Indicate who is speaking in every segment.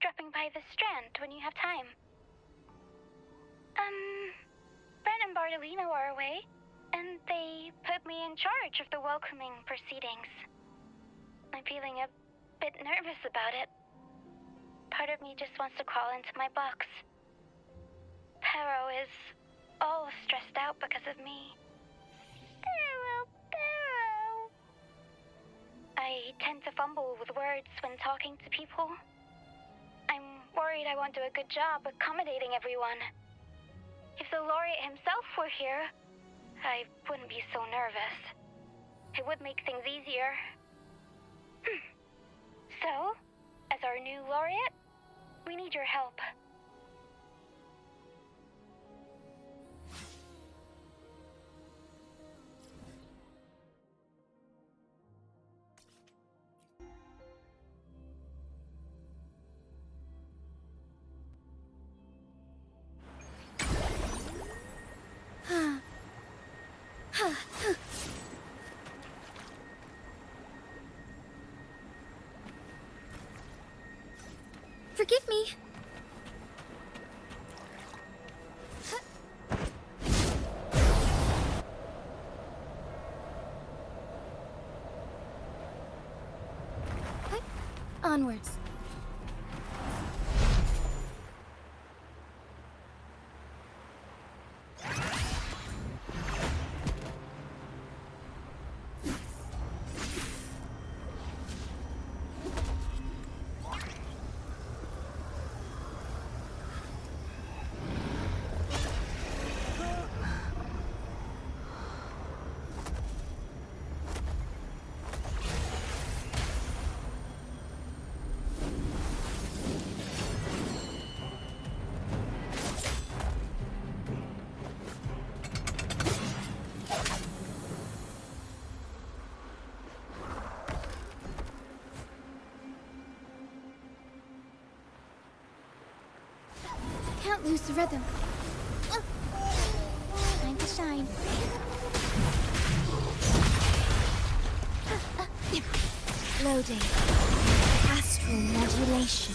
Speaker 1: dropping by the Strand when you have time. Brent and Bartolino are away, and they put me in charge of the welcoming proceedings. I'm feeling a bit nervous about it. Part of me just wants to crawl into my box. Pero is all stressed out because of me. Pero. I tend to fumble with words when talking to people. I'm worried I won't do a good job accommodating everyone. If the laureate himself were here, I wouldn't be so nervous. It would make things easier. So, as our new laureate, we need your help.
Speaker 2: Forgive me. Onwards. Can't lose the rhythm. Time to shine. Loading. Astral modulation.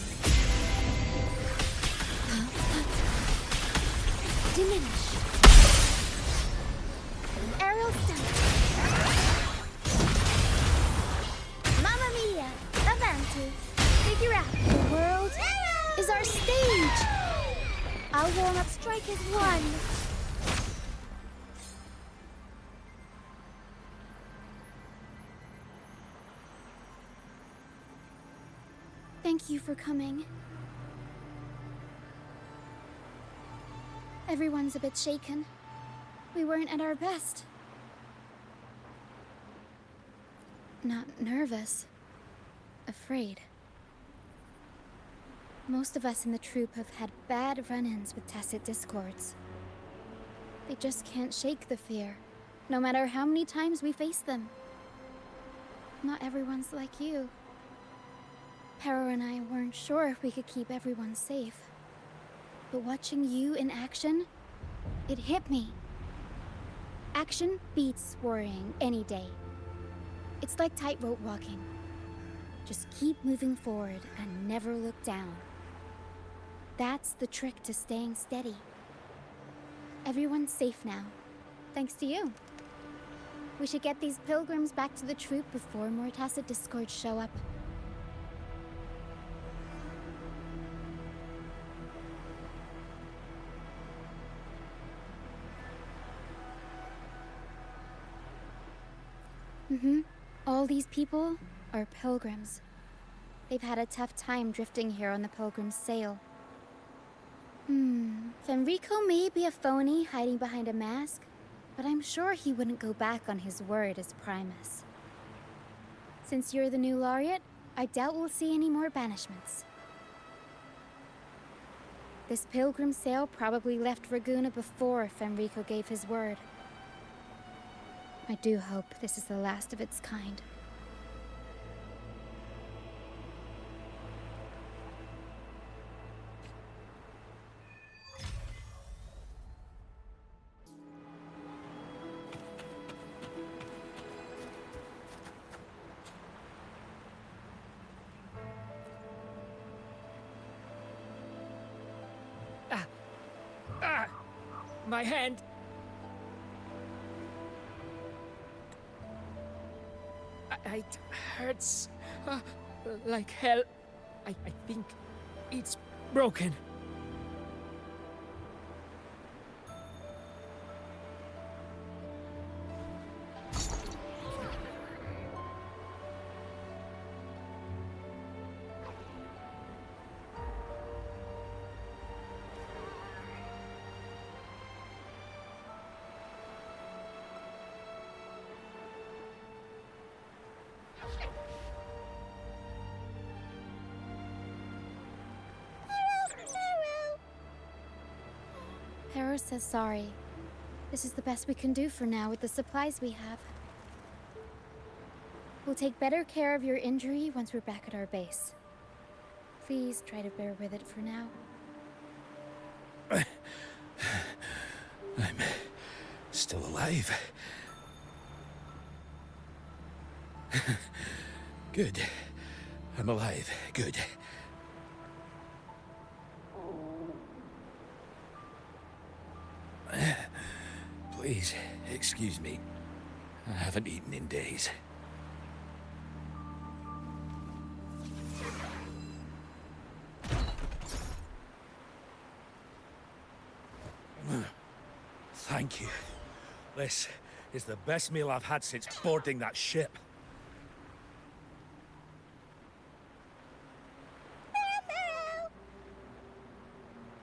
Speaker 2: Diminish. Aerial stunt. Mamma mia! Avanti. Figure out. The world is our stage. I'll warm up strike as one. Thank you for coming. Everyone's a bit shaken. We weren't at our best. Not nervous. Afraid. Most of us in the troupe have had bad run-ins with tacit discords. They just can't shake the fear, no matter how many times we face them. Not everyone's like you. Pero and I weren't sure if we could keep everyone safe. But watching you in action, it hit me. Action beats worrying any day. It's like tightrope walking. Just keep moving forward and never look down. That's the trick to staying steady. Everyone's safe now, thanks to you. We should get these pilgrims back to the troupe before more tacit discords show up. All these people are pilgrims. They've had a tough time drifting here on the Pilgrim's sail. Fenrico may be a phony hiding behind a mask, but I'm sure he wouldn't go back on his word as Primus. Since you're the new laureate, I doubt we'll see any more banishments. This pilgrim sail probably left Raguna before Fenrico gave his word. I do hope this is the last of its kind.
Speaker 3: My hand! It hurts like hell. I think it's broken.
Speaker 2: Pero says sorry. This is the best we can do for now with the supplies we have. We'll take better care of your injury once we're back at our base. Please try to bear with it for now.
Speaker 4: I'm still alive. Good. I'm alive. Good. Please, excuse me. I haven't eaten in days. Thank you. This is the best meal I've had since boarding that ship.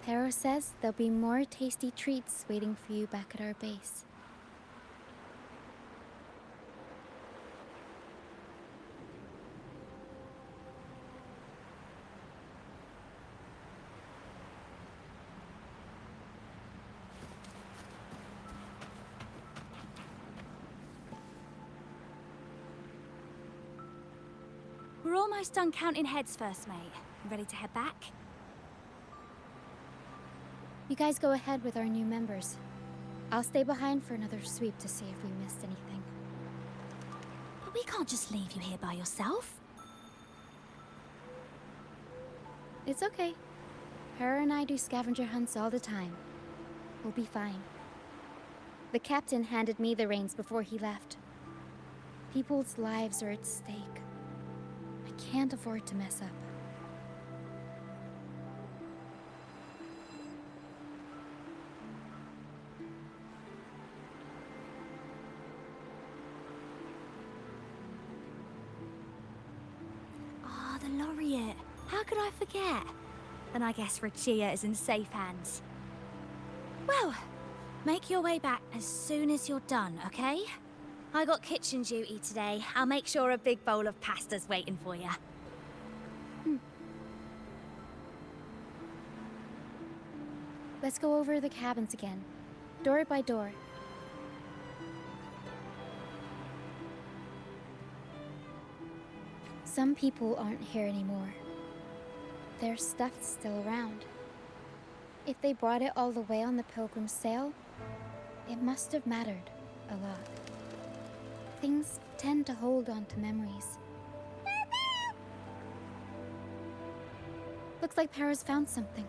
Speaker 2: Pero says there'll be more tasty treats waiting for you back at our base.
Speaker 5: We're almost done counting heads first, mate. Ready to head back?
Speaker 2: You guys go ahead with our new members. I'll stay behind for another sweep to see if we missed anything.
Speaker 5: But we can't just leave you here by yourself.
Speaker 2: It's okay. Hera and I do scavenger hunts all the time. We'll be fine. The captain handed me the reins before he left. People's lives are at stake. I can't afford to mess up.
Speaker 5: Ah, the laureate. How could I forget? And I guess Roccia is in safe hands. Well, make your way back as soon as you're done, okay? I got kitchen duty today. I'll make sure a big bowl of pasta's waiting for you.
Speaker 2: Let's go over the cabins again, door by door. Some people aren't here anymore. Their stuff's still around. If they brought it all the way on the Pilgrim's sail, it must have mattered a lot. Things tend to hold on to memories. Looks like Para's found something.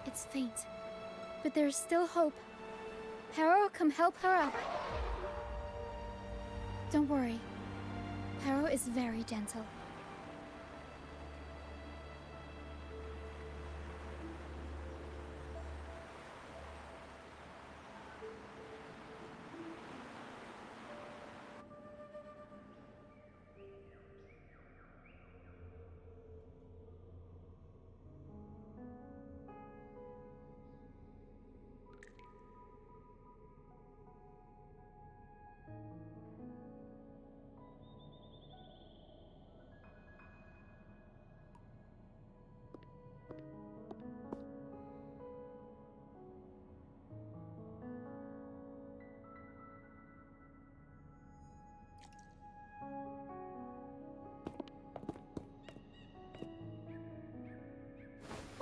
Speaker 2: It's faint, but there's still hope. Para will come help her up. Don't worry. Para is very gentle.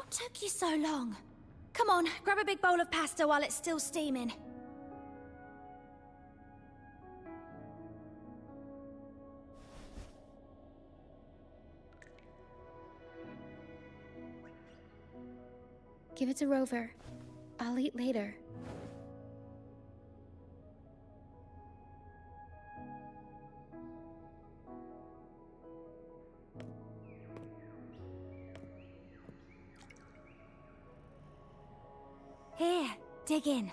Speaker 5: What took you so long? Come on, grab a big bowl of pasta while it's still steaming.
Speaker 2: Give it to Rover. I'll eat later.
Speaker 5: Here, dig in.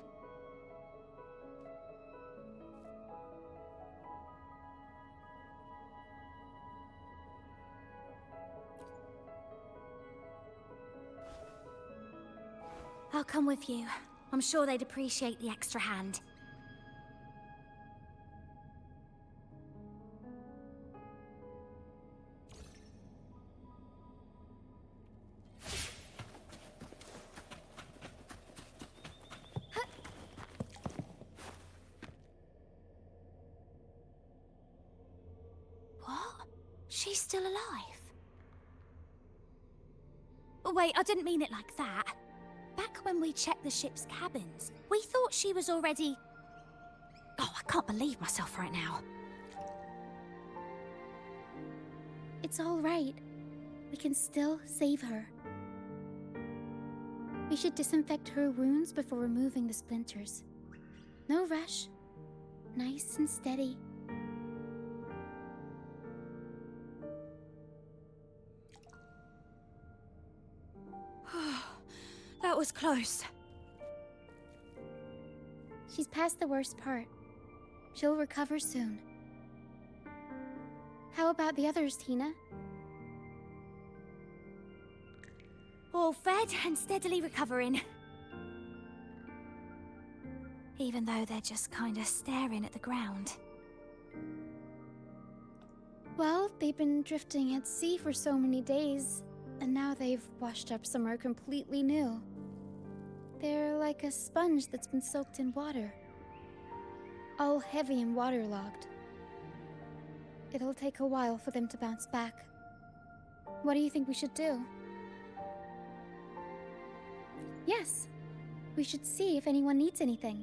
Speaker 5: I'll come with you. I'm sure they'd appreciate the extra hand. What? She's still alive? Wait, I didn't mean it like that. Back when we checked the ship's cabins, we thought she was already... Oh, I can't believe myself right now.
Speaker 2: It's all right. We can still save her. We should disinfect her wounds before removing the splinters. No rush. Nice and steady.
Speaker 5: That was close.
Speaker 2: She's past the worst part. She'll recover soon. How about the others, Tina?
Speaker 5: All fed and steadily recovering. Even though they're just kinda staring at the ground.
Speaker 2: Well, they've been drifting at sea for so many days, and now they've washed up somewhere completely new. They're like a sponge that's been soaked in water. All heavy and waterlogged. It'll take a while for them to bounce back. What do you think we should do? Yes, we should see if anyone needs anything.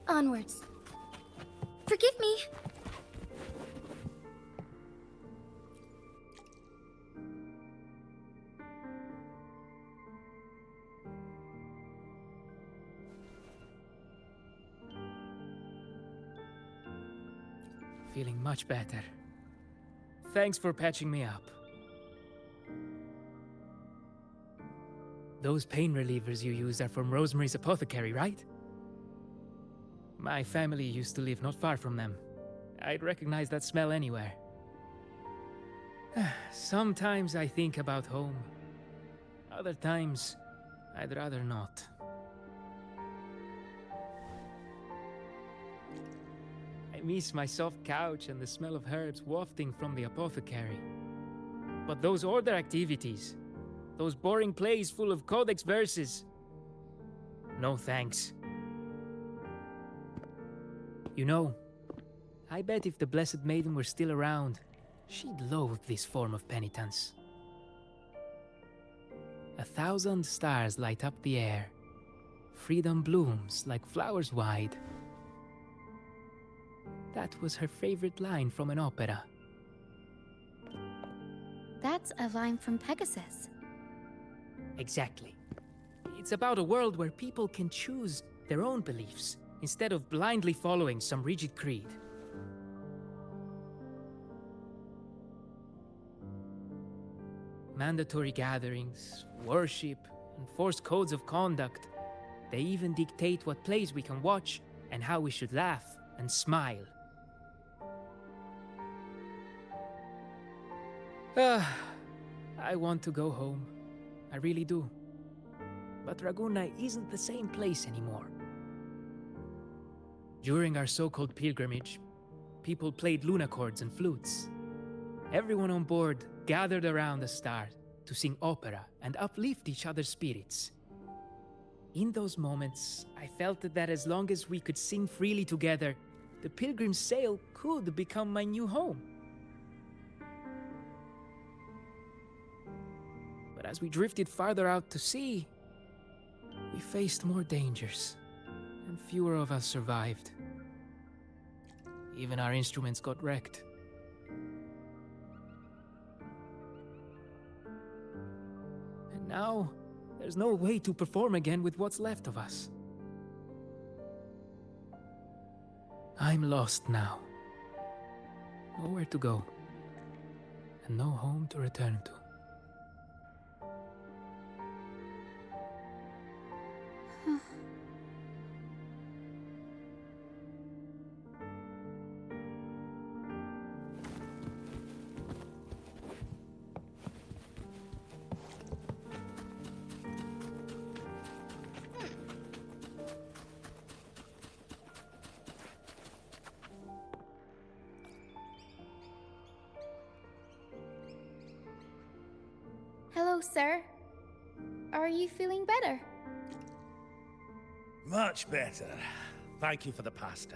Speaker 5: Onwards. Forgive me.
Speaker 3: Feeling much better. Thanks for patching me up. Those pain relievers you use are from Rosemary's apothecary, right? My family used to live not far from them. I'd recognize that smell anywhere. Sometimes I think about home. Other times, I'd rather not. I miss my soft couch and the smell of herbs wafting from the apothecary. But those order activities, those boring plays full of codex verses, no thanks. You know, I bet if the Blessed Maiden were still around, she'd loathe this form of penitence. 1,000 stars light up the air. Freedom blooms like flowers wide. That was her favorite line from an opera.
Speaker 2: That's a line from Pegasus.
Speaker 3: Exactly. It's about a world where people can choose their own beliefs instead of blindly following some rigid creed. Mandatory gatherings, worship, and forced codes of conduct. They even dictate what plays we can watch and how we should laugh and smile. I want to go home. I really do. But Raguna isn't the same place anymore. During our so-called pilgrimage, people played luna chords and flutes. Everyone on board gathered around the stars, to sing opera and uplift each other's spirits. In those moments, I felt that as long as we could sing freely together, the Pilgrim's Sail could become my new home. But as we drifted farther out to sea, we faced more dangers, and fewer of us survived. Even our instruments got wrecked. And now, there's no way to perform again with what's left of us. I'm lost now. Nowhere to go, and no home to return to.
Speaker 2: Hello, sir. Are you feeling better?
Speaker 4: Much better. Thank you for the pasta.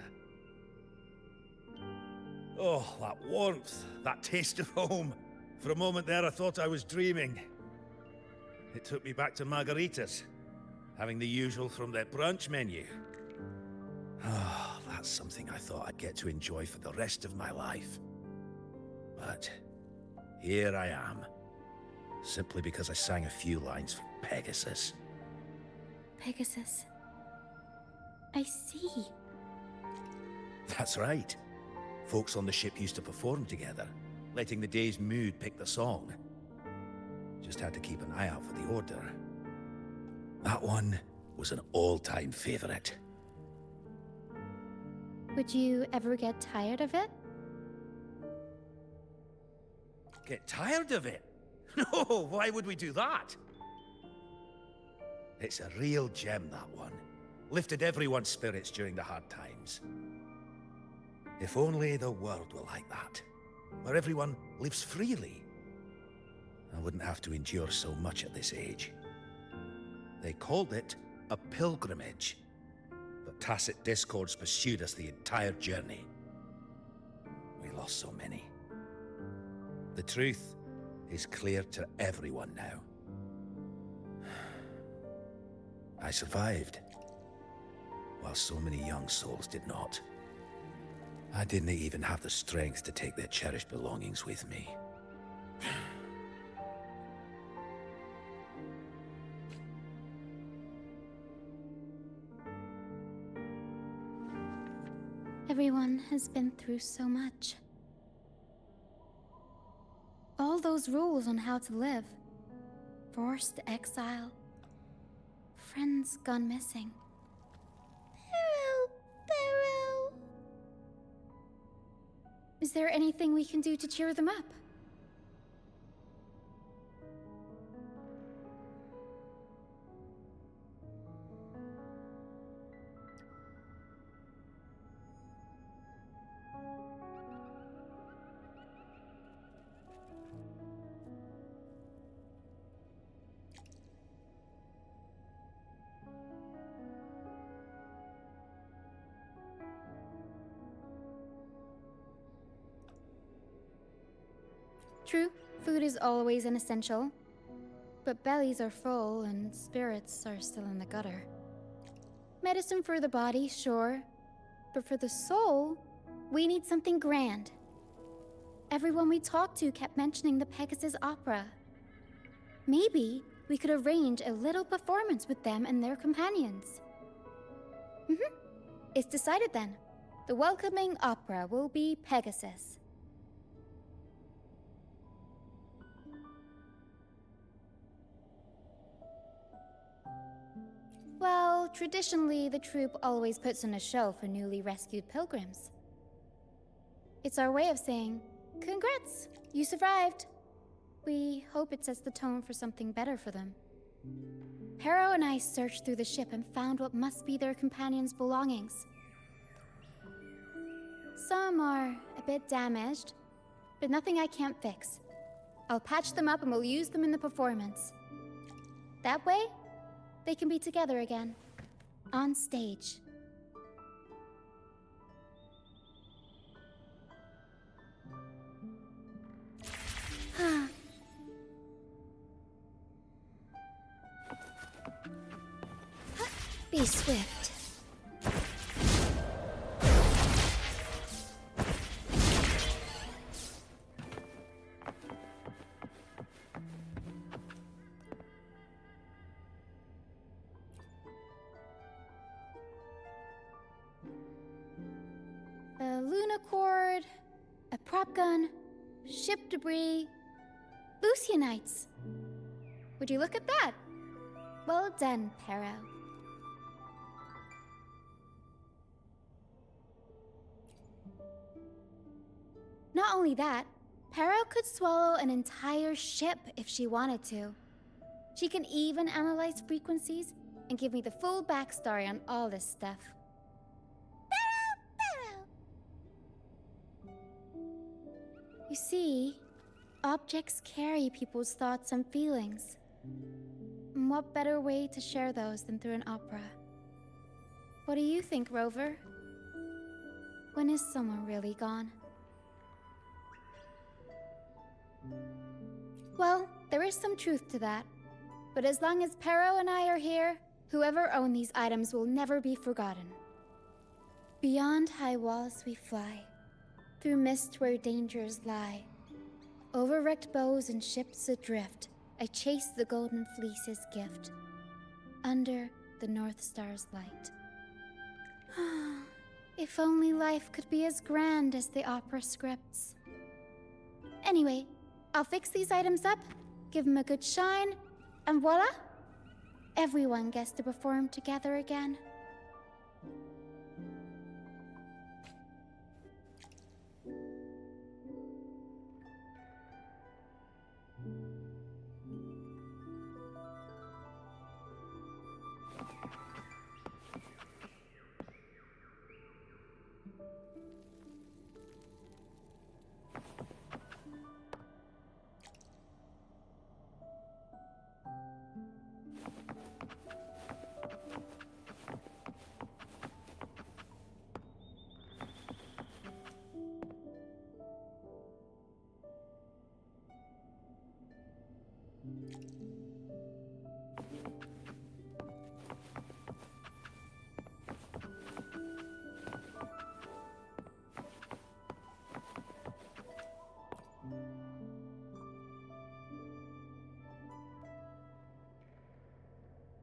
Speaker 4: Oh, that warmth, that taste of home. For a moment there, I thought I was dreaming. It took me back to margaritas, having the usual from their brunch menu. Oh, that's something I thought I'd get to enjoy for the rest of my life. But here I am, simply because I sang a few lines for Pegasus.
Speaker 2: Pegasus. I see.
Speaker 4: That's right. Folks on the ship used to perform together, letting the day's mood pick the song. Just had to keep an eye out for the order. That one was an all-time favorite.
Speaker 2: Would you ever get tired of it?
Speaker 4: Get tired of it? No, why would we do that? It's a real gem, that one. Lifted everyone's spirits during the hard times. If only the world were like that, where everyone lives freely. I wouldn't have to endure so much at this age. They called it a pilgrimage, but tacit discords pursued us the entire journey. We lost so many. The truth is clear to everyone now. I survived, while so many young souls did not. I didn't even have the strength to take their cherished belongings with me.
Speaker 2: Everyone has been through so much. All those rules on how to live. Forced exile. Friends gone missing. Barrow. Is there anything we can do to cheer them up? True, food is always an essential, but bellies are full and spirits are still in the gutter. Medicine for the body, sure, but for the soul, we need something grand. Everyone we talked to kept mentioning the Pegasus Opera. Maybe we could arrange a little performance with them and their companions. It's decided then. The welcoming opera will be Pegasus. Well, traditionally, the troupe always puts on a show for newly rescued pilgrims. It's our way of saying, congrats, you survived. We hope it sets the tone for something better for them. Harrow and I searched through the ship and found what must be their companions' belongings. Some are a bit damaged, but nothing I can't fix. I'll patch them up and we'll use them in the performance. That way, they can be together again. On stage. Be swift. A lunacord, a prop gun, ship debris, Lucianites. Would you look at that? Well done, Pero. Not only that, Pero could swallow an entire ship if she wanted to. She can even analyze frequencies and give me the full backstory on all this stuff. You see, objects carry people's thoughts and feelings. And what better way to share those than through an opera? What do you think, Rover? When is someone really gone? Well, there is some truth to that. But as long as Pero and I are here, whoever owned these items will never be forgotten. Beyond high walls we fly, through mist where dangers lie. Over wrecked bows and ships adrift, I chase the golden fleece's gift. Under the North Star's light. If only life could be as grand as the opera scripts. Anyway, I'll fix these items up, give them a good shine, and voila! Everyone gets to perform together again.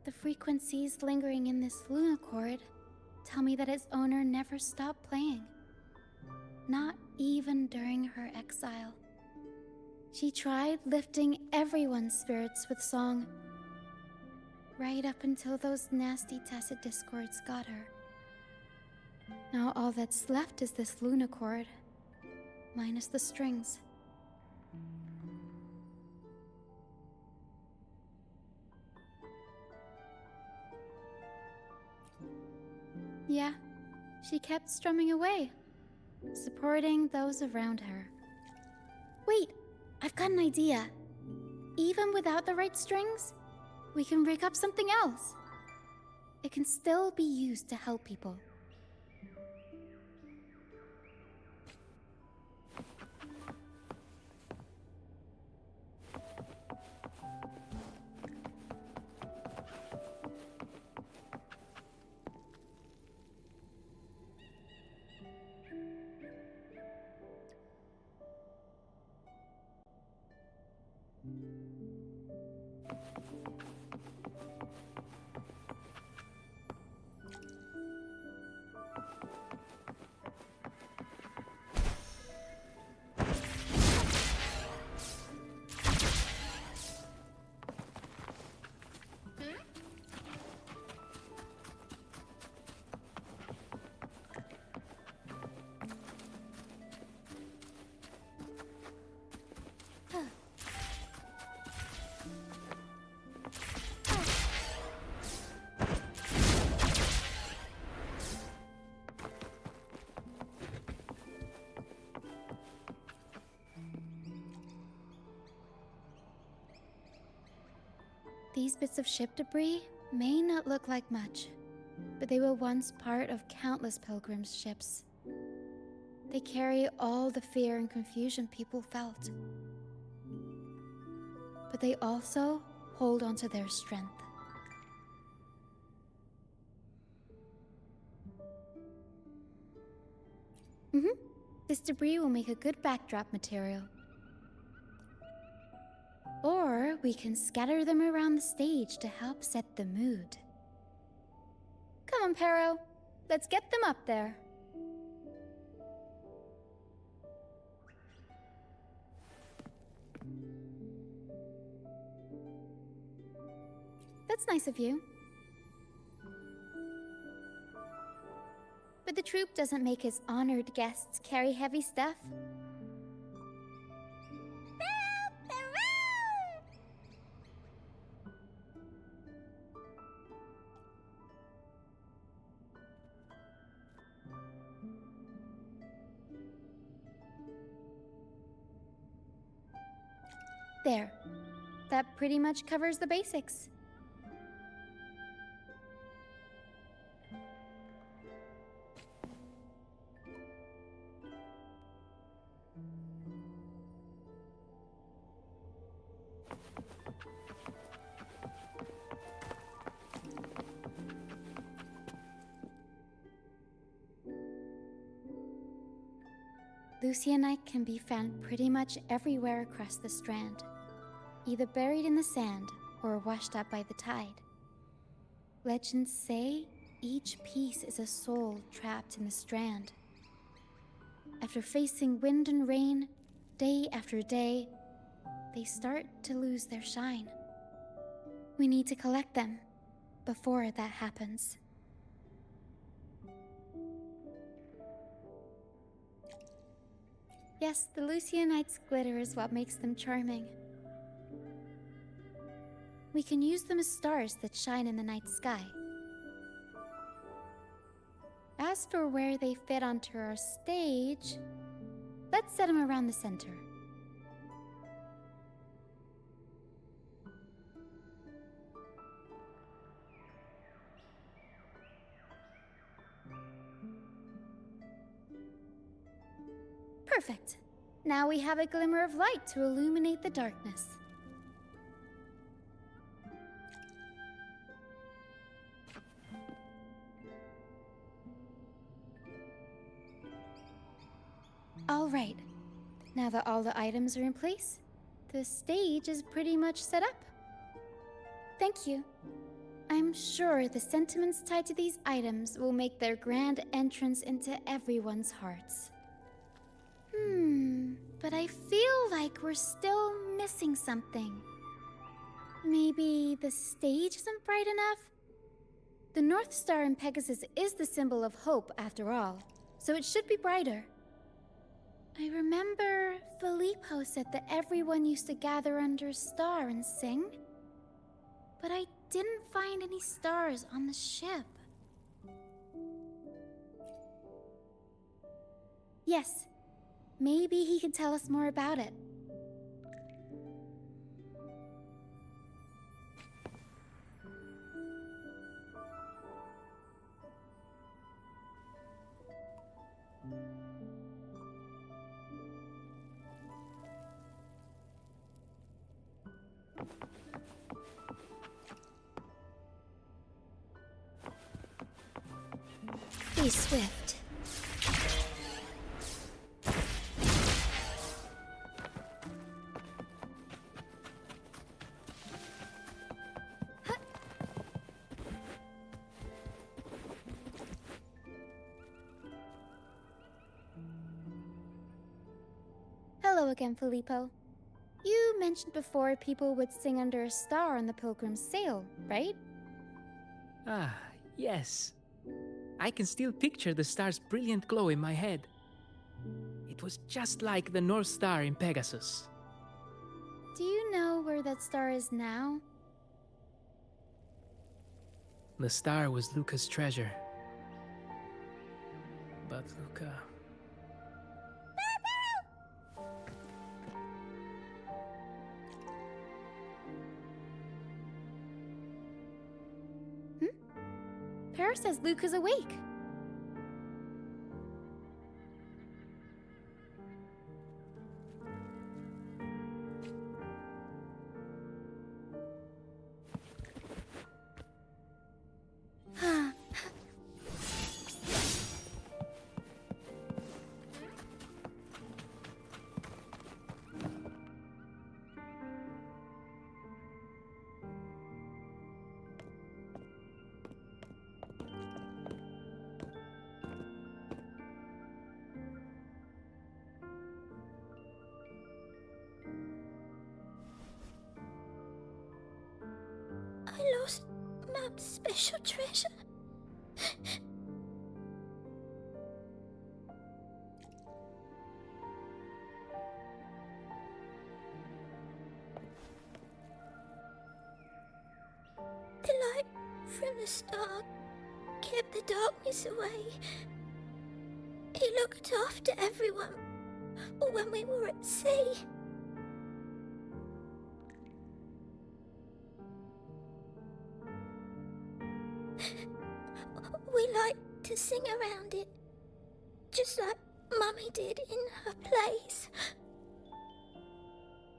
Speaker 2: The frequencies lingering in this lunacord tell me that its owner never stopped playing. Not even during her exile. She tried lifting everyone's spirits with song, right up until those nasty tacit discords got her. Now all that's left is this lunacord, minus the strings. Yeah, she kept strumming away, supporting those around her. Wait, I've got an idea. Even without the right strings, we can rig up something else. It can still be used to help people. These bits of ship debris may not look like much, but they were once part of countless pilgrims' ships. They carry all the fear and confusion people felt. But they also hold onto their strength. This debris will make a good backdrop material. Or we can scatter them around the stage to help set the mood. Come on, Pero. Let's get them up there. That's nice of you. But the troupe doesn't make its honored guests carry heavy stuff. There. That pretty much covers the basics. Lucianite can be found pretty much everywhere across the strand, either buried in the sand or washed up by the tide. Legends say each piece is a soul trapped in the strand. After facing wind and rain, day after day, they start to lose their shine. We need to collect them before that happens. Yes, the Lucianite's glitter is what makes them charming. We can use them as stars that shine in the night sky. As for where they fit onto our stage, let's set them around the center. Perfect. Now we have a glimmer of light to illuminate the darkness. All right. Now that all the items are in place, the stage is pretty much set up. Thank you. I'm sure the sentiments tied to these items will make their grand entrance into everyone's hearts. But I feel like we're still missing something. Maybe the stage isn't bright enough? The North Star in Pegasus is the symbol of hope, after all, so it should be brighter. I remember Filippo said that everyone used to gather under a star and sing, but I didn't find any stars on the ship. Yes. Maybe he can tell us more about it. Be swift. Hello again, Filippo. You mentioned before people would sing under a star on the Pilgrim's sail, right?
Speaker 3: Ah, yes. I can still picture the star's brilliant glow in my head. It was just like the North Star in Pegasus.
Speaker 2: Do you know where that star is now?
Speaker 3: The star was Luca's treasure. But Luca...
Speaker 2: Para says Luca's awake.
Speaker 5: I lost Mum's special treasure. The light from the star kept the darkness away. He looked after everyone when we were at sea. We like to sing around it, just like Mummy did in her plays.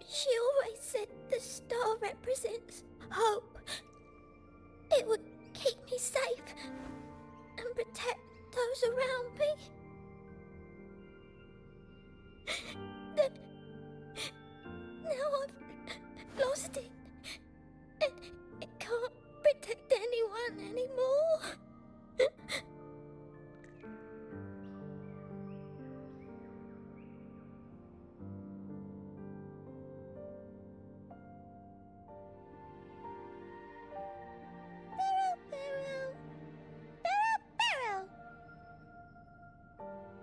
Speaker 5: She always said the star represents hope. It would keep me safe and protect those around me. Then, now I've lost it, and it can't protect anyone anymore.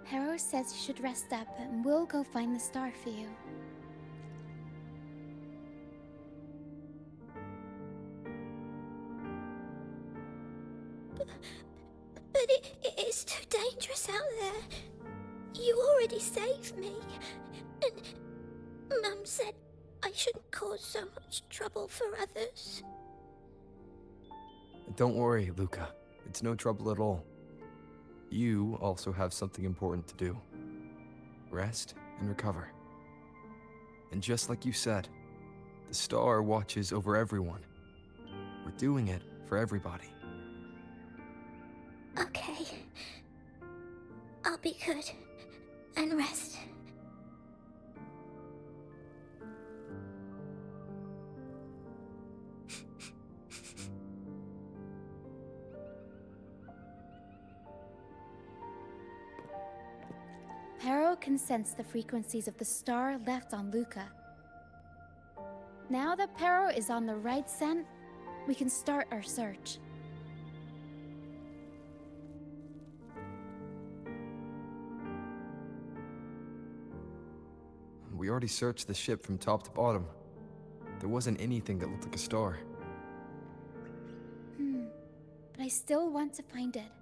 Speaker 2: Pero says you should rest up and we'll go find the star for you.
Speaker 5: But it is too dangerous out there. You already saved me, and Mum said I shouldn't cause so much trouble for others.
Speaker 6: Don't worry, Luca. It's no trouble at all. You also have something important to do. Rest and recover. And just like you said, the star watches over everyone. We're doing it for everybody.
Speaker 5: Okay. I'll be good and rest.
Speaker 2: Pero can sense the frequencies of the star left on Luca. Now that Pero is on the right scent, we can start our search.
Speaker 6: We already searched the ship from top to bottom. There wasn't anything that looked like a star.
Speaker 2: But I still want to find it.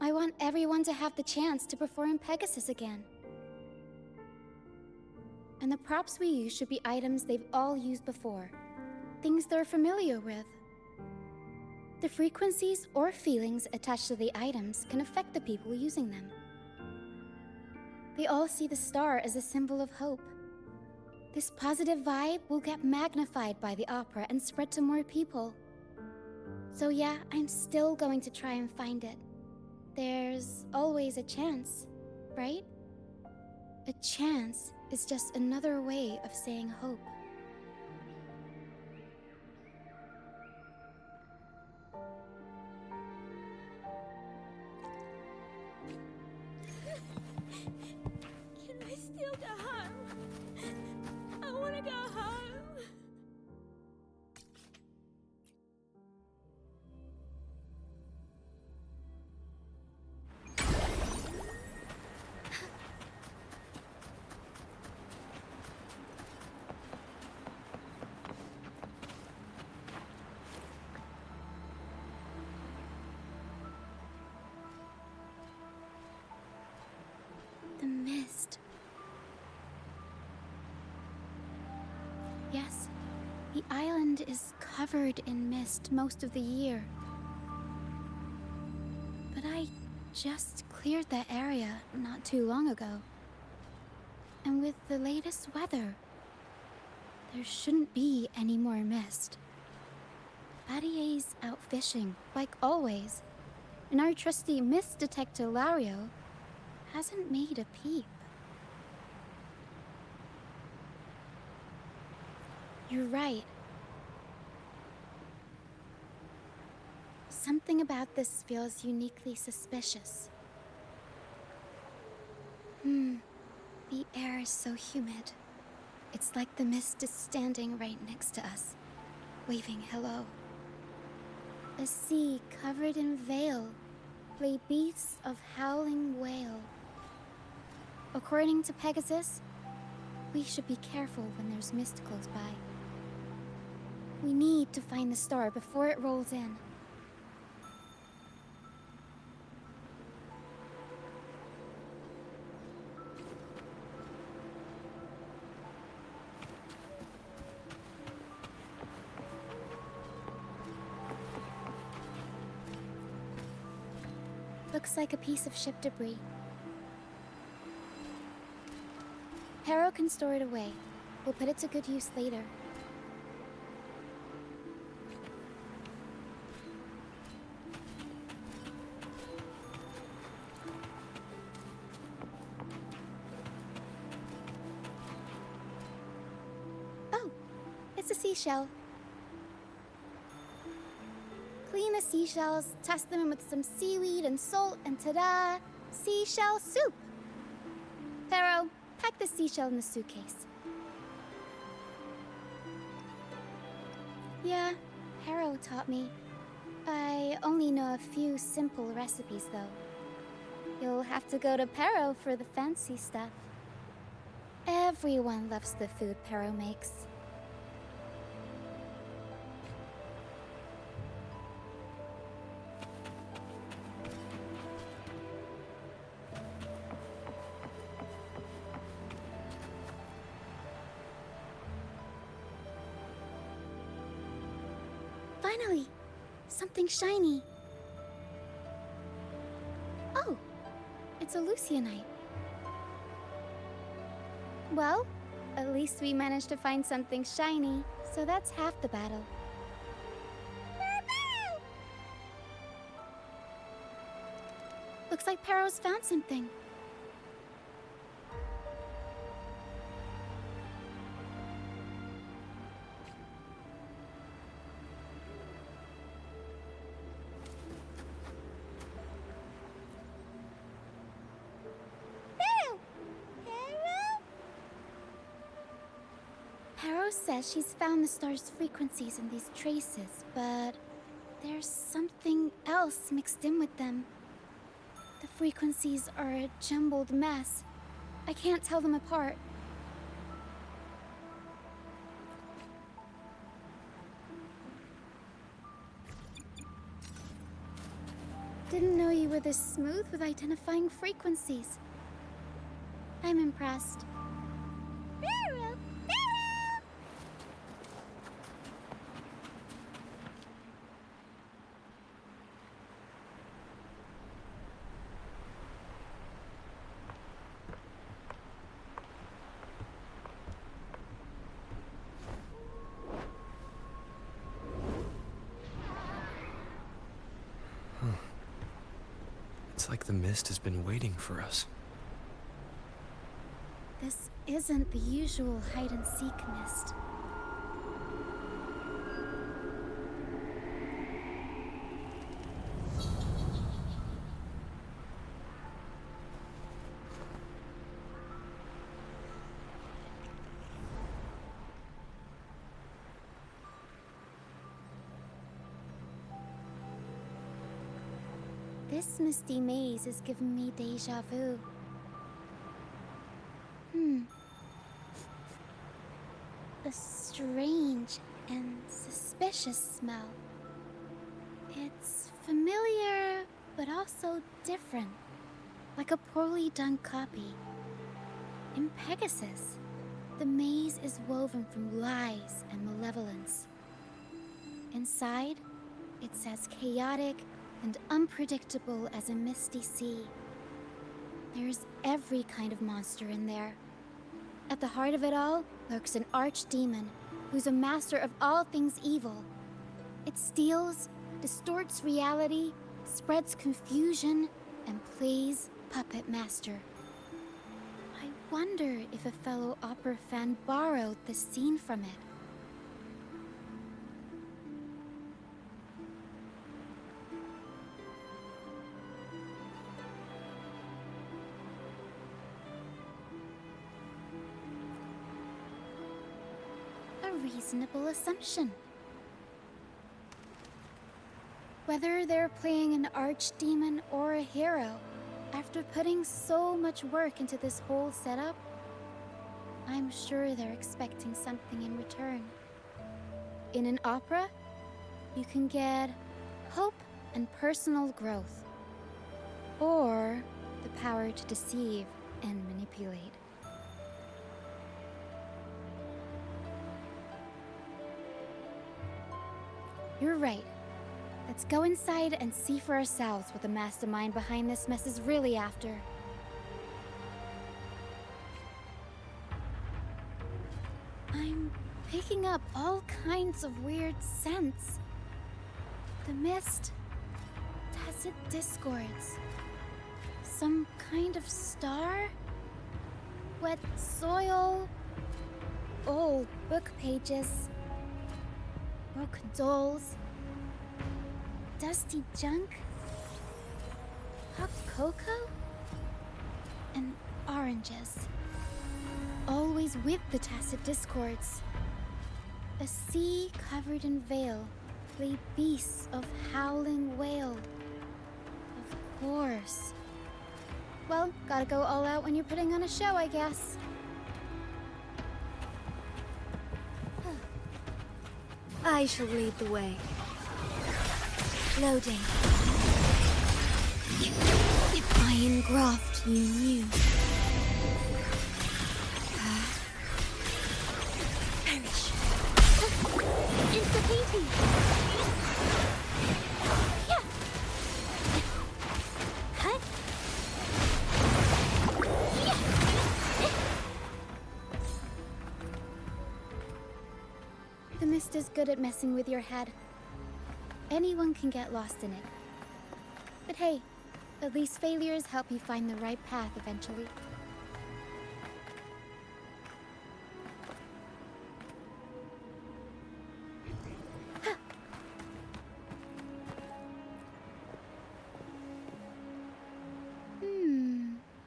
Speaker 2: I want everyone to have the chance to perform Pegasus again. And the props we use should be items they've all used before. Things they're familiar with. The frequencies or feelings attached to the items can affect the people using them. They all see the star as a symbol of hope. This positive vibe will get magnified by the opera and spread to more people. So yeah, I'm still going to try and find it. There's always a chance, right? A chance is just another way of saying hope.
Speaker 5: Can I still go home? I want to go home.
Speaker 2: The mist. Yes, the island is covered in mist most of the year. But I just cleared that area not too long ago. And with the latest weather, there shouldn't be any more mist. Battier's out fishing, like always, and our trusty mist detector Lario hasn't made a peep. You're right. Something about this feels uniquely suspicious. The air is so humid. It's like the mist is standing right next to us, waving hello. A sea covered in veil lay beasts of howling whale. According to Pegasus, we should be careful when there's mist close by. We need to find the star before it rolls in. Looks like a piece of ship debris. Harrow can store it away. We'll put it to good use later. Oh, it's a seashell. Clean the seashells, toss them in with some seaweed and salt, and ta-da! Seashell soup! Pharaoh, pack the seashell in the suitcase. Yeah, Harrow taught me. I only know a few simple recipes, though. You'll have to go to Perro for the fancy stuff. Everyone loves the food Perro makes. Finally! Something shiny. Oh, it's a Lucianite. Well, at least we managed to find something shiny, so that's half the battle. Looks like Perro's found something. Perro says she's found the star's frequencies in these traces, but there's something else mixed in with them. The frequencies are a jumbled mess. I can't tell them apart. Didn't know you were this smooth with identifying frequencies. I'm impressed.
Speaker 6: It's like the mist has been waiting for us.
Speaker 2: This isn't the usual hide-and-seek mist. This misty maze is giving me deja vu. A strange and suspicious smell. It's familiar, but also different. Like a poorly done copy. In Pegasus, the maze is woven from lies and malevolence. Inside, it's as chaotic, and unpredictable as a misty sea. There's every kind of monster in there. At the heart of it all lurks an archdemon who's a master of all things evil. It steals, distorts reality, spreads confusion, and plays puppet master. I wonder if a fellow opera fan borrowed the scene from it. A reasonable assumption. Whether they're playing an archdemon or a hero, after putting so much work into this whole setup, I'm sure they're expecting something in return. In an opera, you can get hope and personal growth, or the power to deceive and manipulate. You're right. Let's go inside and see for ourselves what the mastermind behind this mess is really after. I'm picking up all kinds of weird scents. The mist, tacit discords, some kind of star, wet soil, old book pages, broken dolls, dusty junk, hot cocoa, and oranges. Always with the tacit discords. A sea covered in veil lay beasts of howling wail. Of course. Well, gotta go all out when you're putting on a show, I guess.
Speaker 5: I shall lead the way. Loading. If I engraft you knew. Perish. Insta-peepee. Yeah. Huh?
Speaker 2: The mist is good at messing with your head. Anyone can get lost in it. But hey, at least failures help you find the right path eventually.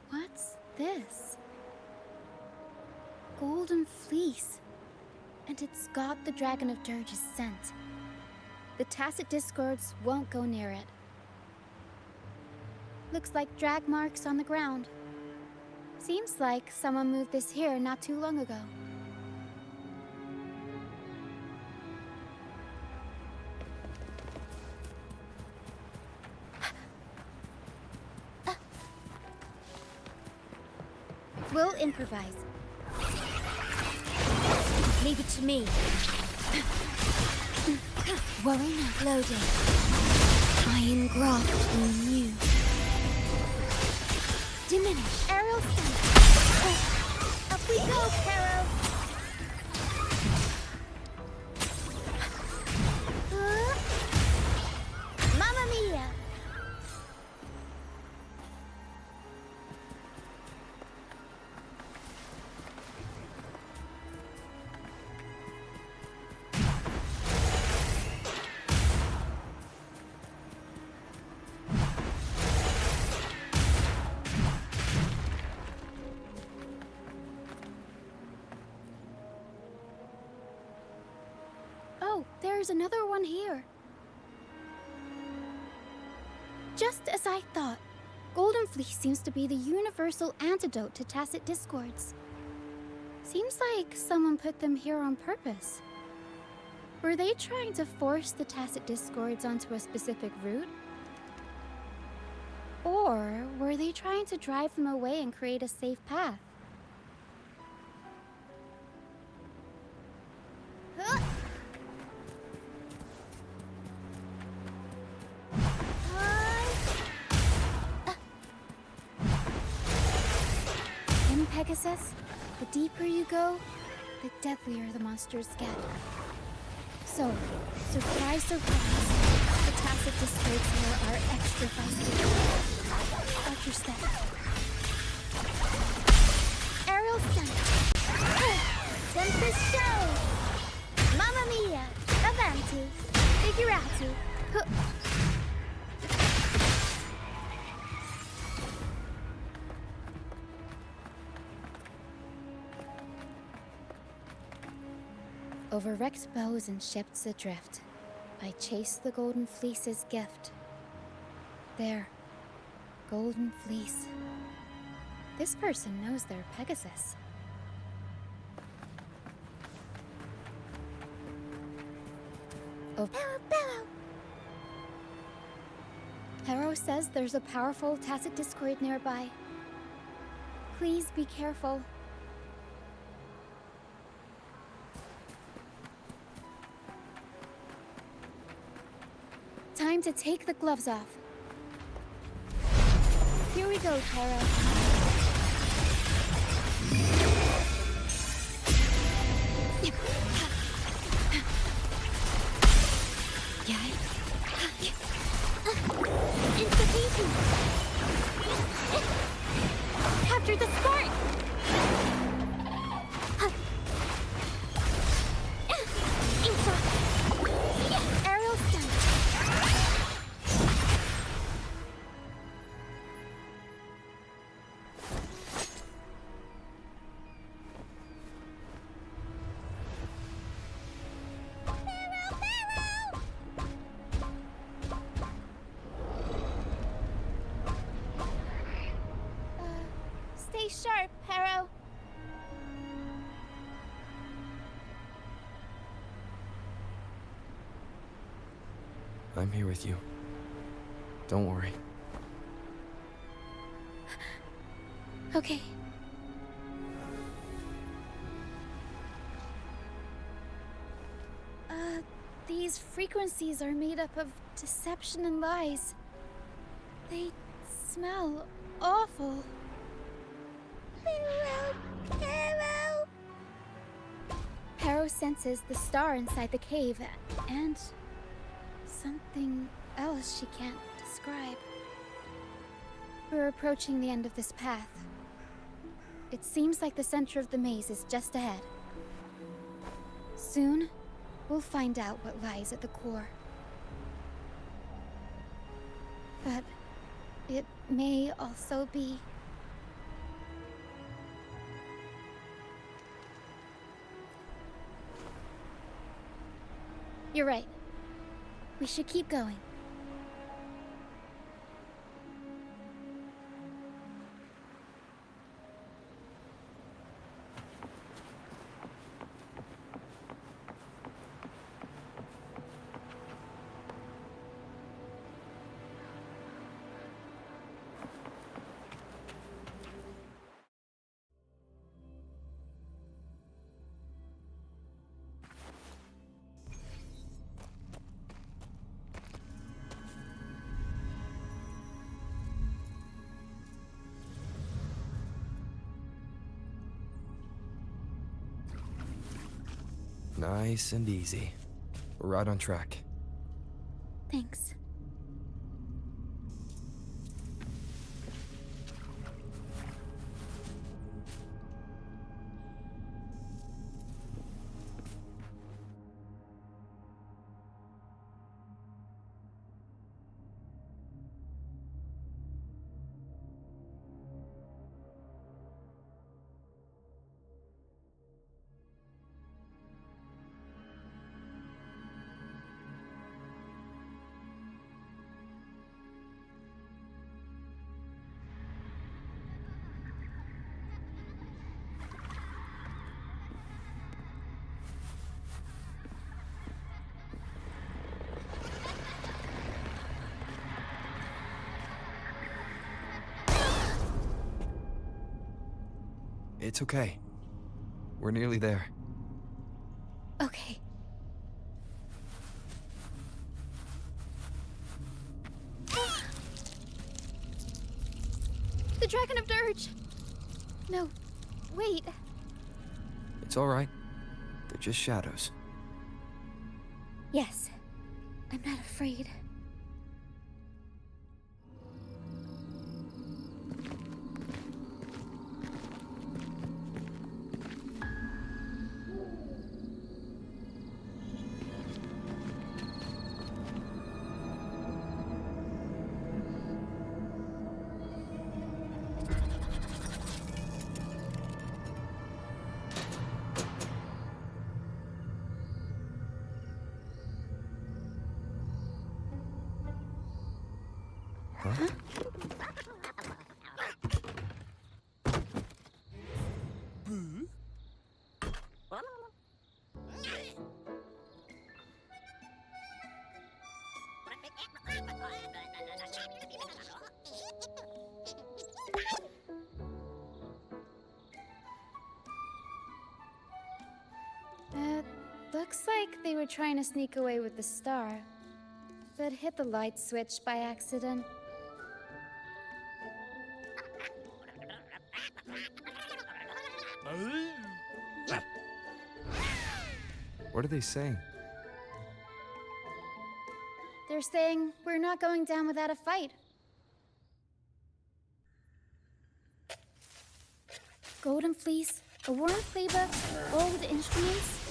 Speaker 2: What's this? Golden fleece. And it's got the Dragon of Dirge's scent. The tacit discords won't go near it. Looks like drag marks on the ground. Seems like someone moved this here not too long ago. We'll improvise.
Speaker 5: Leave it to me. Worry not. Loading. I engraft in you. Diminish.
Speaker 2: Arrow sent. Up we go, Caro. Mamma mia! There's another one here. Just as I thought, Golden Fleece seems to be the universal antidote to tacit discords. Seems like someone put them here on purpose. Were they trying to force the tacit discords onto a specific route? Or were they trying to drive them away and create a safe path? Huh? Pegasus, the deeper you go, the deadlier the monsters get. So, surprise, surprise, the tacit discords here are extra feisty. Watch your step. Aerial stunt. Tempest show! Mamma mia! Avanti! Figurati! Over wrecked bows and ships adrift, I chase the Golden Fleece's gift. There, Golden Fleece. This person knows their Pegasus. Oh, Pero! Pero says there's a powerful tacit discord nearby. Please be careful. Time to take the gloves off. Here we go, Pero. Insufficient! Capture the spark! Aerial stunt! Stay sharp, Pero.
Speaker 6: I'm here with you. Don't worry.
Speaker 2: Okay. These frequencies are made up of deception and lies. They smell awful. Pero! Pero senses the star inside the cave, and something else she can't describe. We're approaching the end of this path. It seems like the center of the maze is just ahead. Soon, we'll find out what lies at the core. But it may also be... You're right. We should keep going.
Speaker 6: Nice and easy. We're right on track.
Speaker 2: Thanks.
Speaker 6: It's okay. We're nearly there.
Speaker 2: Okay. The Dragon of Dirge! No, Wait.
Speaker 6: It's all right. They're just shadows.
Speaker 2: Yes. I'm not afraid.
Speaker 6: Huh?
Speaker 2: Looks like they were trying to sneak away with the star, but hit the light switch by accident.
Speaker 6: What are they saying?
Speaker 2: They're saying we're not going down without a fight. Golden Fleece, a worn playbook, old instruments.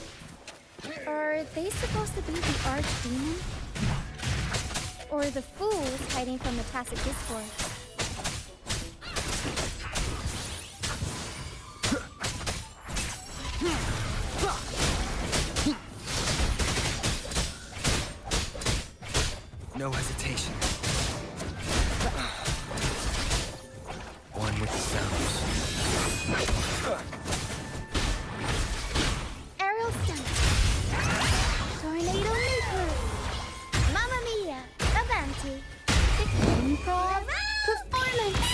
Speaker 2: Are they supposed to be the archdemon? Or the fools hiding from the Tacit Discord?
Speaker 6: No hesitation. One with the sounds.
Speaker 2: Aerial stunt. Tornado Maker. Mamma Mia. Avanti. Improv performance.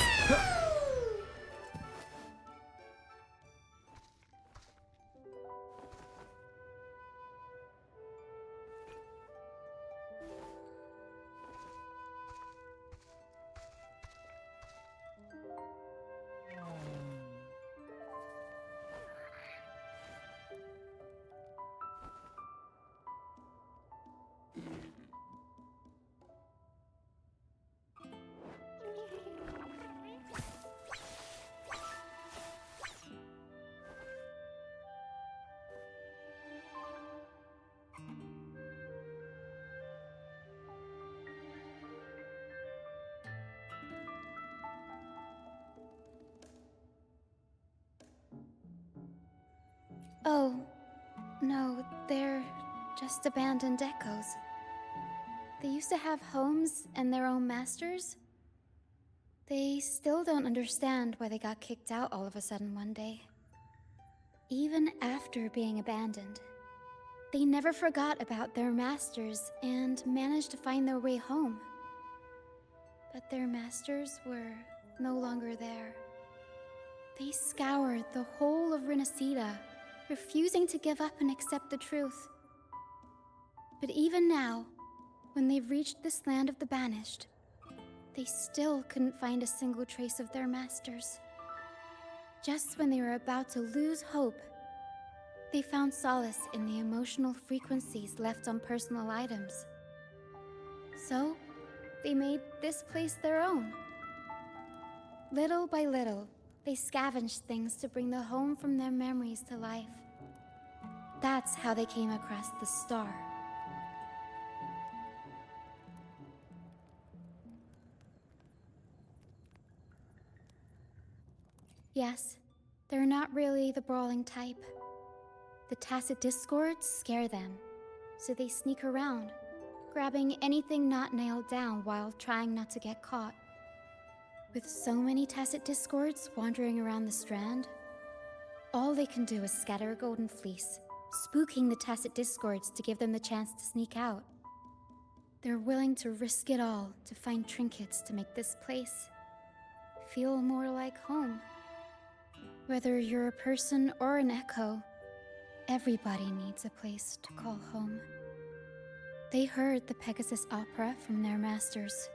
Speaker 2: Oh, no, they're just abandoned echoes. They used to have homes and their own masters. They still don't understand why they got kicked out all of a sudden one day. Even after being abandoned, they never forgot about their masters and managed to find their way home. But their masters were no longer there. They scoured the whole of Renacida, refusing to give up and accept the truth. But even now, when they've reached this land of the banished, they still couldn't find a single trace of their masters. Just when they were about to lose hope, they found solace in the emotional frequencies left on personal items. So, they made this place their own. Little by little, they scavenged things to bring the home from their memories to life. That's how they came across the star. Yes, they're not really the brawling type. The Tacit Discords scare them, so they sneak around, grabbing anything not nailed down while trying not to get caught. With so many Tacit Discords wandering around the Strand, all they can do is scatter a golden fleece, spooking the Tacit Discords to give them the chance to sneak out. They're willing to risk it all to find trinkets to make this place feel more like home. Whether you're a person or an echo, everybody needs a place to call home. They heard the Pegasus Opera from their masters.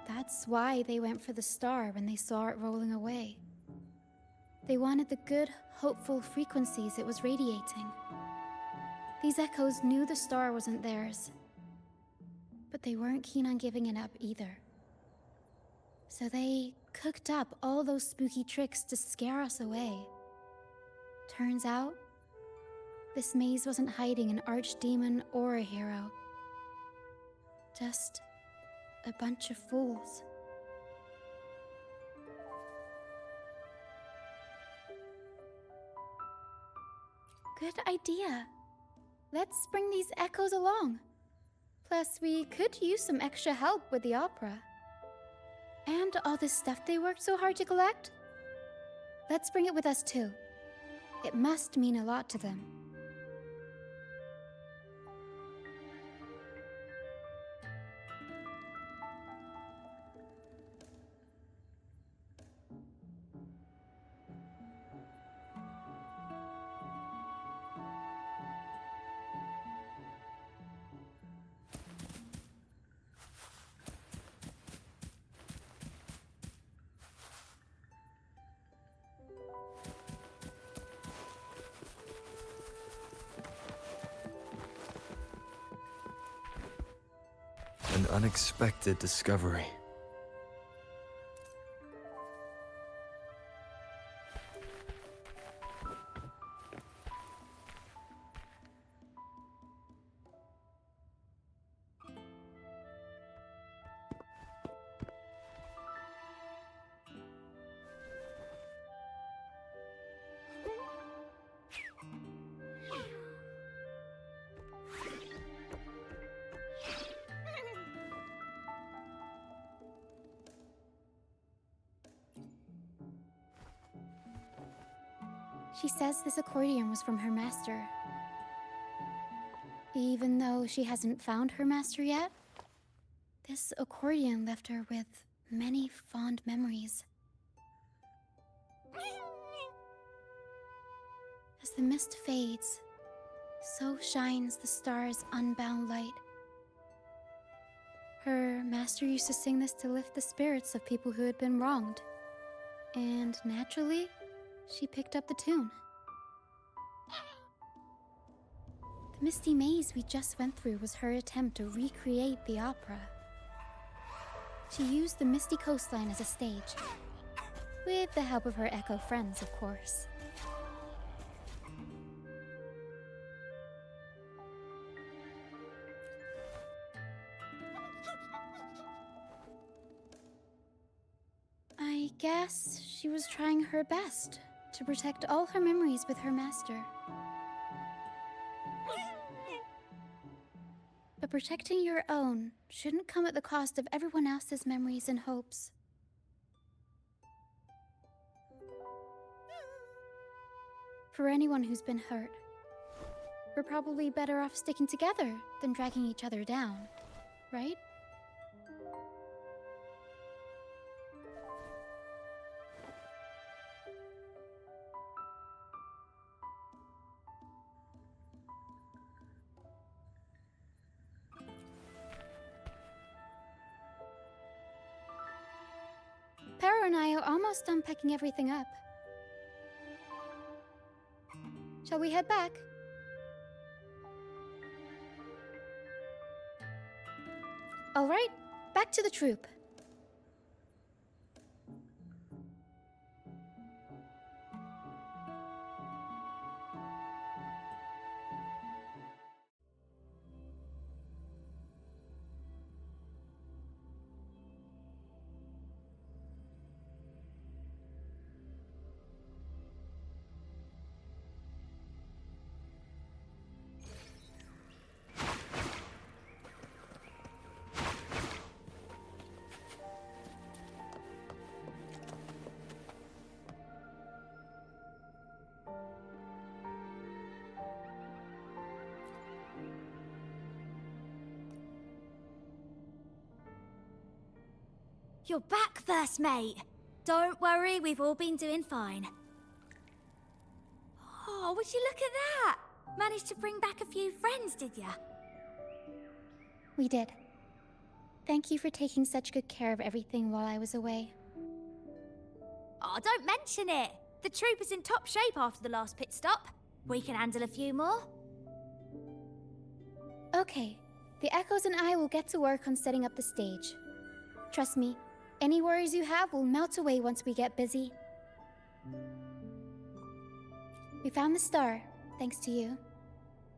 Speaker 2: That's why they went for the star when they saw it rolling away. They wanted the good, hopeful frequencies it was radiating. These echoes knew the star wasn't theirs, but they weren't keen on giving it up either. So they cooked up all those spooky tricks to scare us away. Turns out, this maze wasn't hiding an archdemon or a hero. Just a bunch of fools. Good idea. Let's bring these echoes along. Plus, we could use some extra help with the opera. And all this stuff they worked so hard to collect? Let's bring it with us too. It must mean a lot to them.
Speaker 6: An unexpected discovery.
Speaker 2: She says this accordion was from her master. Even though she hasn't found her master yet, this accordion left her with many fond memories. As the mist fades, so shines the star's unbound light. Her master used to sing this to lift the spirits of people who had been wronged. And naturally, she picked up the tune. The misty maze we just went through was her attempt to recreate the opera. She used the misty coastline as a stage, with the help of her echo friends, of course. I guess she was trying her best to protect all her memories with her master. But protecting your own shouldn't come at the cost of everyone else's memories and hopes. For anyone who's been hurt, we're probably better off sticking together than dragging each other down, right? Pero and I are almost done packing everything up. Shall we head back? All right, back to the troupe.
Speaker 5: You're back, first mate. Don't worry, we've all been doing fine. Oh, would you look at that? Managed to bring back a few friends, did ya?
Speaker 2: We did. Thank you for taking such good care of everything while I was away.
Speaker 5: Oh, don't mention it. The troop is in top shape after the last pit stop. We can handle a few more.
Speaker 2: Okay, the Echoes and I will get to work on setting up the stage. Trust me, any worries you have will melt away once we get busy. We found the star, thanks to you.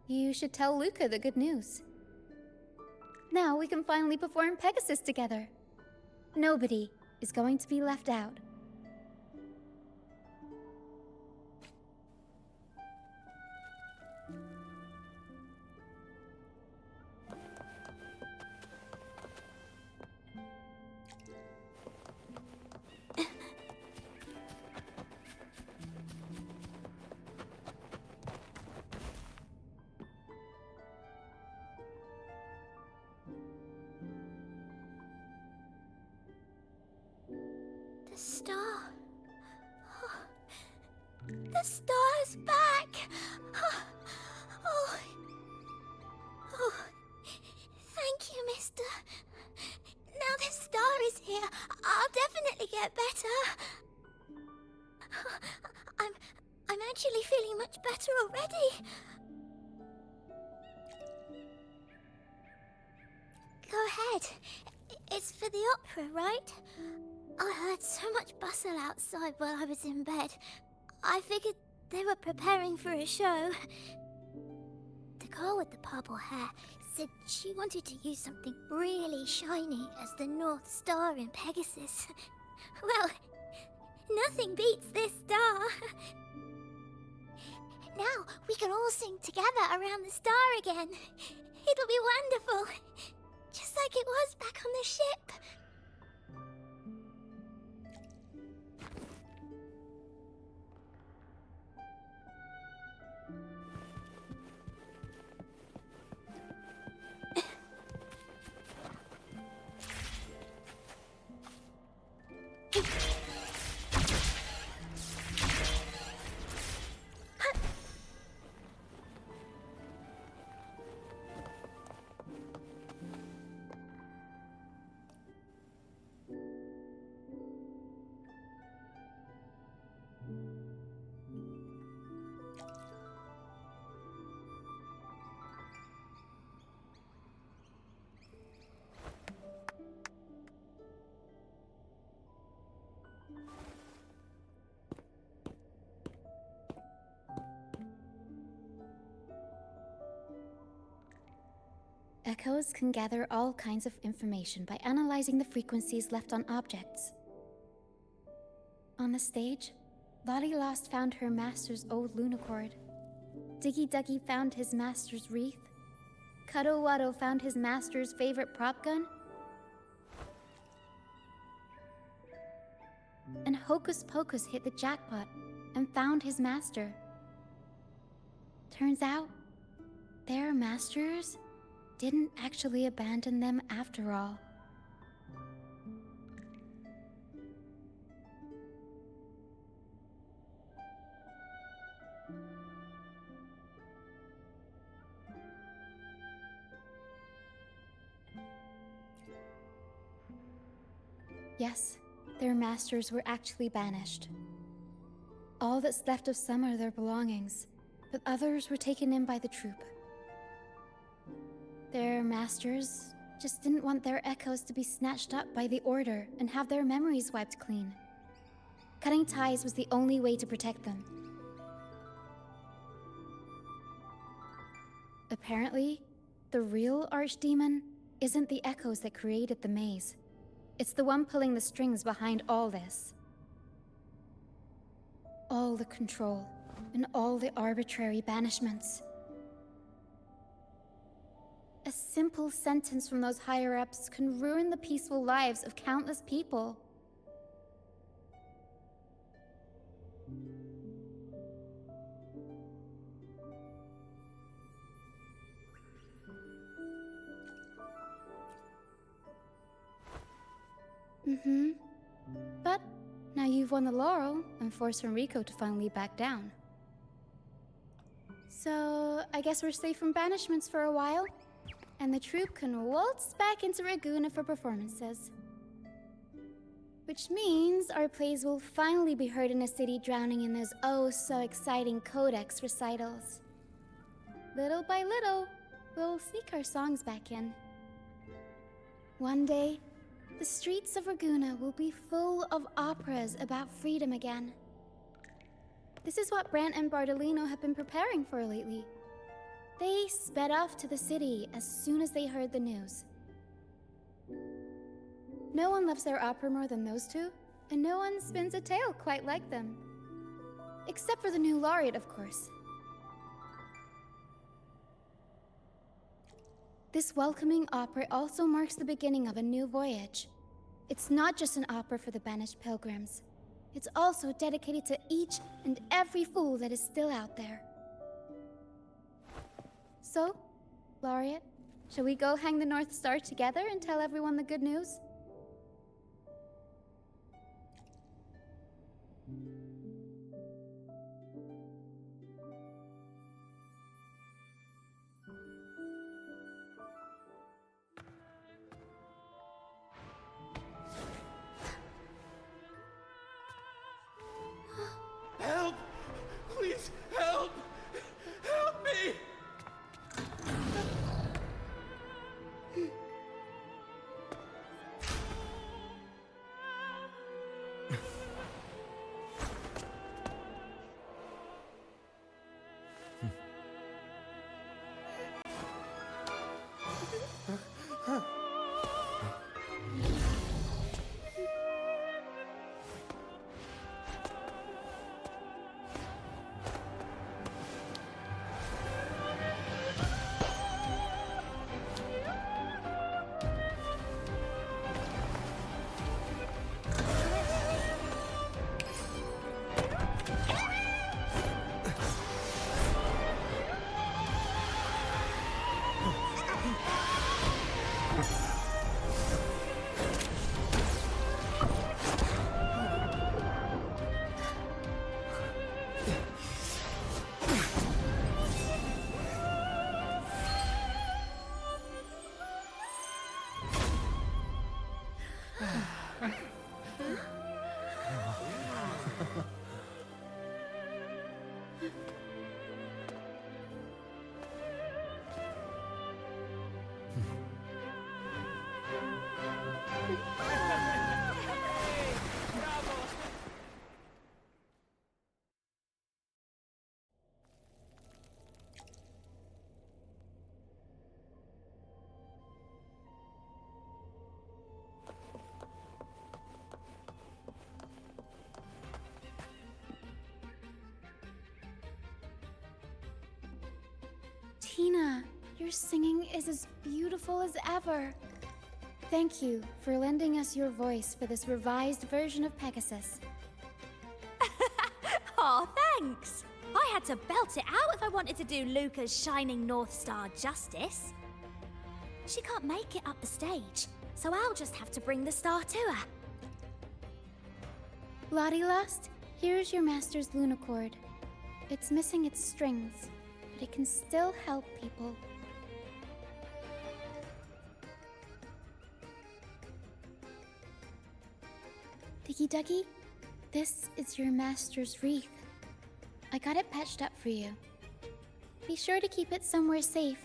Speaker 2: You should tell Luca the good news. Now we can finally perform Pegasus together. Nobody is going to be left out.
Speaker 5: The star. The star's back! Oh. Thank you, mister. Now the star is here, I'll definitely get better. I'm actually feeling much better already. Go ahead. It's for the opera, right? I heard so much bustle outside while I was in bed. I figured they were preparing for a show. The girl with the purple hair said she wanted to use something really shiny as the North Star in Pegasus. Well, nothing beats this star. Now we can all sing together around the star again. It'll be wonderful. Just like it was back on the ship.
Speaker 2: Echoes can gather all kinds of information by analyzing the frequencies left on objects. On the stage, Lottie Lost found her master's old lunicord. Diggy Duggy found his master's wreath. Cuddle Waddle found his master's favorite prop gun. And Hocus Pocus hit the jackpot and found his master. Turns out, their masters didn't actually abandon them after all. Yes, their masters were actually banished. All that's left of some are their belongings, but others were taken in by the troop. Their masters just didn't want their echoes to be snatched up by the Order and have their memories wiped clean. Cutting ties was the only way to protect them. Apparently, the real Archdemon isn't the echoes that created the maze. It's the one pulling the strings behind all this. All the control, and all the arbitrary banishments. A simple sentence from those higher-ups can ruin the peaceful lives of countless people. But now you've won the laurel and forced Enrico to finally back down. So, I guess we're safe from banishments for a while, and the troupe can waltz back into Raguna for performances. Which means our plays will finally be heard in a city drowning in those oh-so-exciting codex recitals. Little by little, we'll sneak our songs back in. One day, the streets of Raguna will be full of operas about freedom again. This is what Brant and Bardolino have been preparing for lately. They sped off to the city as soon as they heard the news. No one loves their opera more than those two, and no one spins a tale quite like them. Except for the new laureate, of course. This welcoming opera also marks the beginning of a new voyage. It's not just an opera for the banished pilgrims. It's also dedicated to each and every fool that is still out there. So, Laureate, shall we go hang the North Star together and tell everyone the good news?
Speaker 7: Help! Please, help! Help me!
Speaker 2: Tina, your singing is as beautiful as ever. Thank you for lending us your voice for this revised version of Pegasus.
Speaker 5: Aw, thanks! I had to belt it out if I wanted to do Luca's Shining North Star justice. She can't make it up the stage, so I'll just have to bring the star to her.
Speaker 2: Lottie Lost, here's your master's Lunacord. It's missing its strings, but it can still help people. Diggy Duggy, this is your master's wreath. I got it patched up for you. Be sure to keep it somewhere safe.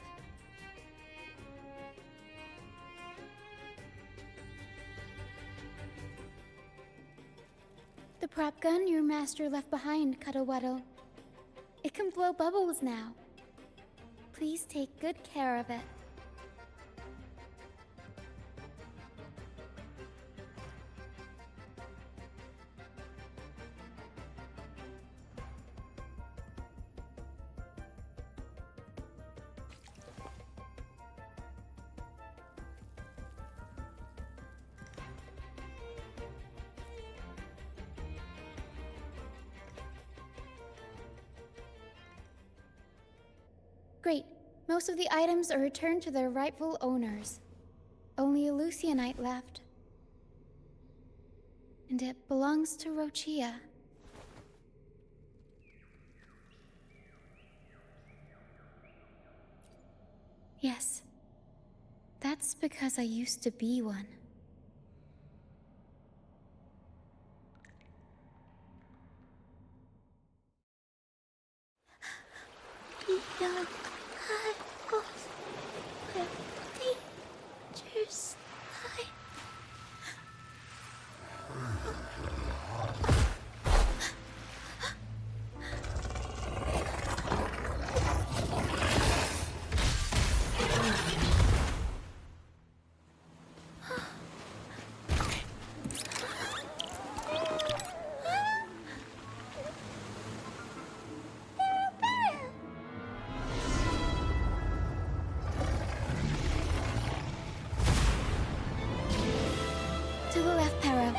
Speaker 2: The prop gun your master left behind, Cuddlewaddle. It can blow bubbles now. Please take good care of it. Great. Most of the items are returned to their rightful owners. Only a Lucianite left. And it belongs to Roccia. Yes. That's because I used to be one. young high off where dangers lie. To the left, Pero.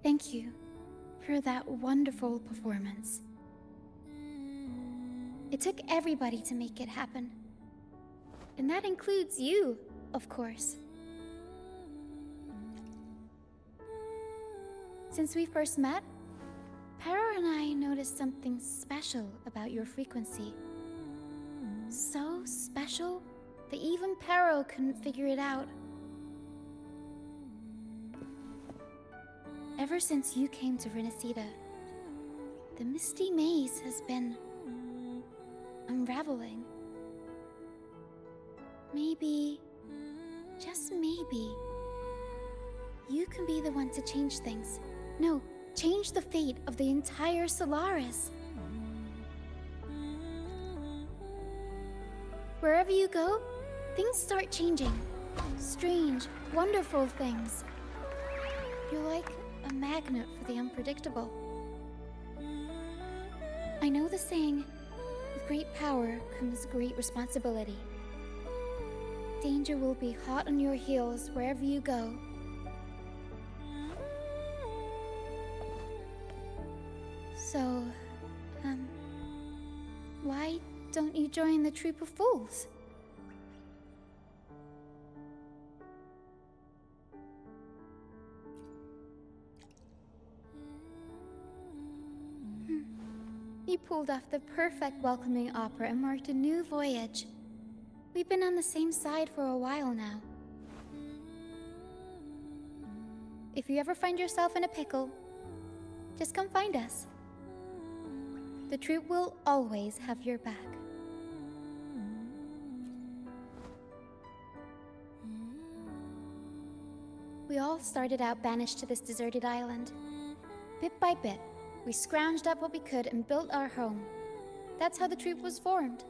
Speaker 2: Thank you for that wonderful performance. It took everybody to make it happen. And that includes you, of course. Since we first met, Pero and I noticed something special about your frequency. So special that even Pero couldn't figure it out. Ever since you came to Renacida, the misty maze has been unraveling. Maybe, just maybe, you can be the one to change things. No, change the fate of the entire Solaris. Wherever you go, things start changing. Strange, wonderful things. You're like a magnet for the unpredictable. I know the saying, with great power comes great responsibility. Danger will be hot on your heels wherever you go. So, why don't you join the troop of fools? You pulled off the perfect welcoming opera and marked a new voyage. We've been on the same side for a while now. If you ever find yourself in a pickle, just come find us. The troop will always have your back. We all started out banished to this deserted island. Bit by bit, we scrounged up what we could and built our home. That's how the troop was formed.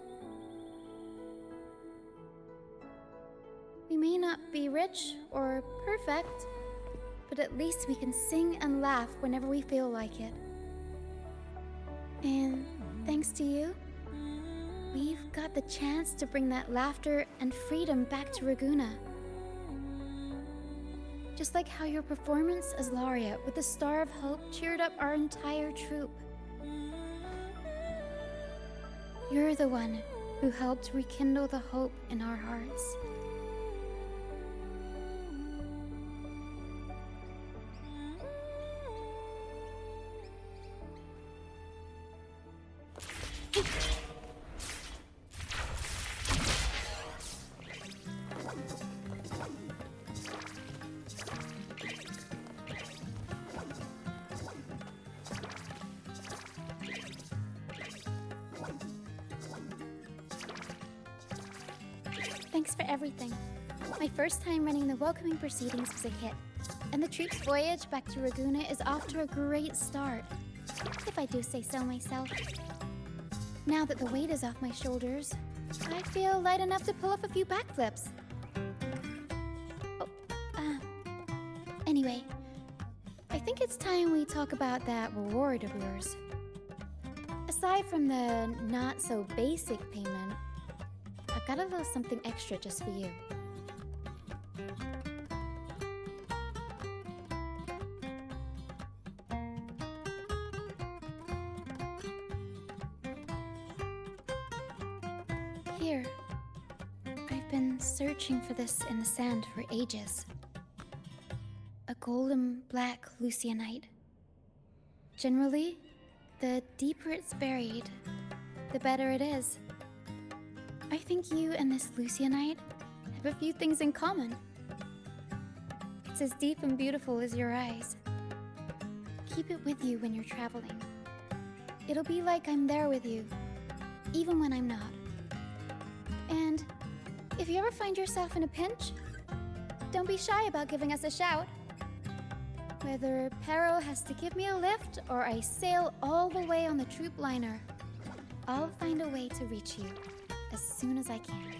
Speaker 2: We may not be rich or perfect, but at least we can sing and laugh whenever we feel like it. And thanks to you, we've got the chance to bring that laughter and freedom back to Raguna. Just like how your performance as Laureate with the Star of Hope cheered up our entire troop. You're the one who helped rekindle the hope in our hearts. Thanks for everything. My first time running the welcoming proceedings was a hit, and the troop's voyage back to Raguna is off to a great start, if I do say so myself. Now that the weight is off my shoulders, I feel light enough to pull off a few backflips. Anyway, I think it's time we talk about that reward of yours. Aside from the not-so-basic payment, I've got a little something extra just for you. Here. I've been searching for this in the sand for ages. A golden black Lucianite. Generally, The deeper it's buried, the better it is. I think you and this Lucianite have a few things in common. It's as deep and beautiful as your eyes. Keep it with you when you're traveling. It'll be like I'm there with you, even when I'm not. And if you ever find yourself in a pinch, don't be shy about giving us a shout. Whether Pero has to give me a lift or I sail all the way on the troop liner, I'll find a way to reach you as soon as I can.